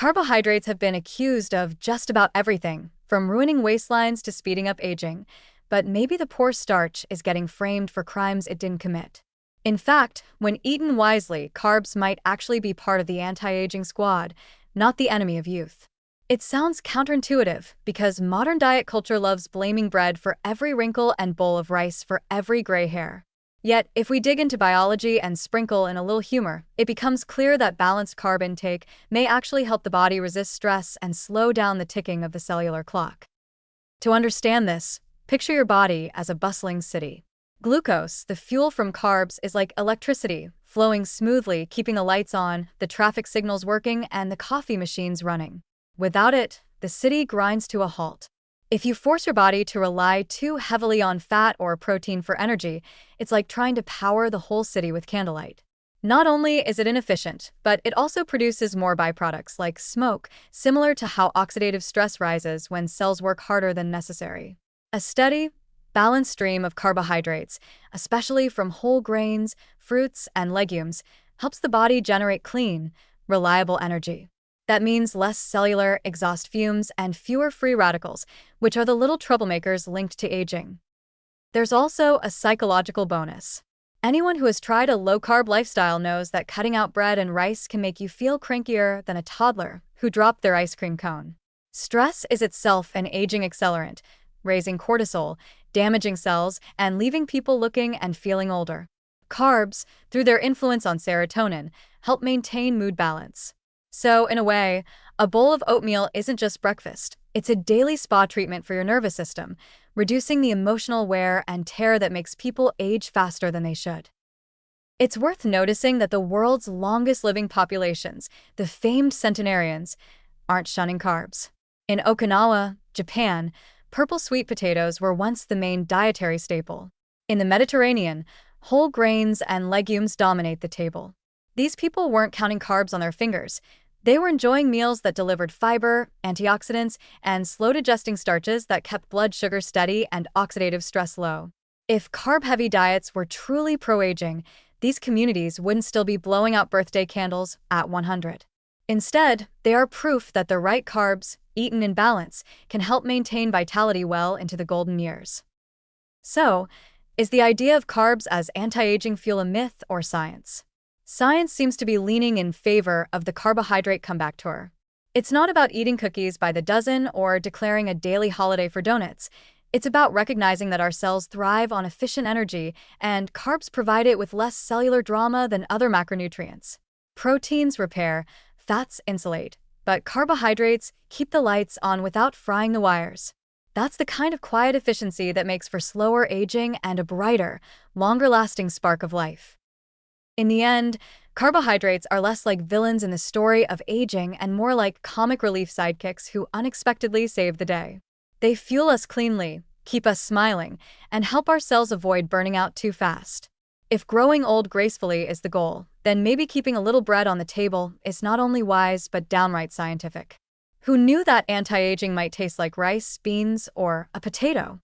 Carbohydrates have been accused of just about everything, from ruining waistlines to speeding up aging. But maybe the poor starch is getting framed for crimes it didn't commit. In fact, when eaten wisely, carbs might actually be part of the anti-aging squad, not the enemy of youth. It sounds counterintuitive because modern diet culture loves blaming bread for every wrinkle and bowl of rice for every gray hair. Yet, if we dig into biology and sprinkle in a little humor, it becomes clear that balanced carb intake may actually help the body resist stress and slow down the ticking of the cellular clock. To understand this, picture your body as a bustling city. Glucose, the fuel from carbs, is like electricity, flowing smoothly, keeping the lights on, the traffic signals working, and the coffee machines running. Without it, the city grinds to a halt. If you force your body to rely too heavily on fat or protein for energy, it's like trying to power the whole city with candlelight. Not only is it inefficient, but it also produces more byproducts like smoke, similar to how oxidative stress rises when cells work harder than necessary. A steady, balanced stream of carbohydrates, especially from whole grains, fruits, and legumes, helps the body generate clean, reliable energy. That means less cellular exhaust fumes and fewer free radicals, which are the little troublemakers linked to aging. There's also a psychological bonus. Anyone who has tried a low-carb lifestyle knows that cutting out bread and rice can make you feel crankier than a toddler who dropped their ice cream cone. Stress is itself an aging accelerant, raising cortisol, damaging cells, and leaving people looking and feeling older. Carbs, through their influence on serotonin, help maintain mood balance. So, in a way, a bowl of oatmeal isn't just breakfast. It's a daily spa treatment for your nervous system, reducing the emotional wear and tear that makes people age faster than they should. It's worth noticing that the world's longest-living populations, the famed centenarians, aren't shunning carbs. In Okinawa, Japan, purple sweet potatoes were once the main dietary staple. In the Mediterranean, whole grains and legumes dominate the table. These people weren't counting carbs on their fingers. They were enjoying meals that delivered fiber, antioxidants, and slow-digesting starches that kept blood sugar steady and oxidative stress low. If carb-heavy diets were truly pro-aging, these communities wouldn't still be blowing out birthday candles at 100. Instead, they are proof that the right carbs, eaten in balance, can help maintain vitality well into the golden years. So, is the idea of carbs as anti-aging fuel a myth or science? Science seems to be leaning in favor of the carbohydrate comeback tour. It's not about eating cookies by the dozen or declaring a daily holiday for donuts. It's about recognizing that our cells thrive on efficient energy, and carbs provide it with less cellular drama than other macronutrients. Proteins repair, fats insulate, but carbohydrates keep the lights on without frying the wires. That's the kind of quiet efficiency that makes for slower aging and a brighter, longer-lasting spark of life. In the end, carbohydrates are less like villains in the story of aging and more like comic relief sidekicks who unexpectedly save the day. They fuel us cleanly, keep us smiling, and help our cells avoid burning out too fast. If growing old gracefully is the goal, then maybe keeping a little bread on the table is not only wise but downright scientific. Who knew that anti-aging might taste like rice, beans, or a potato?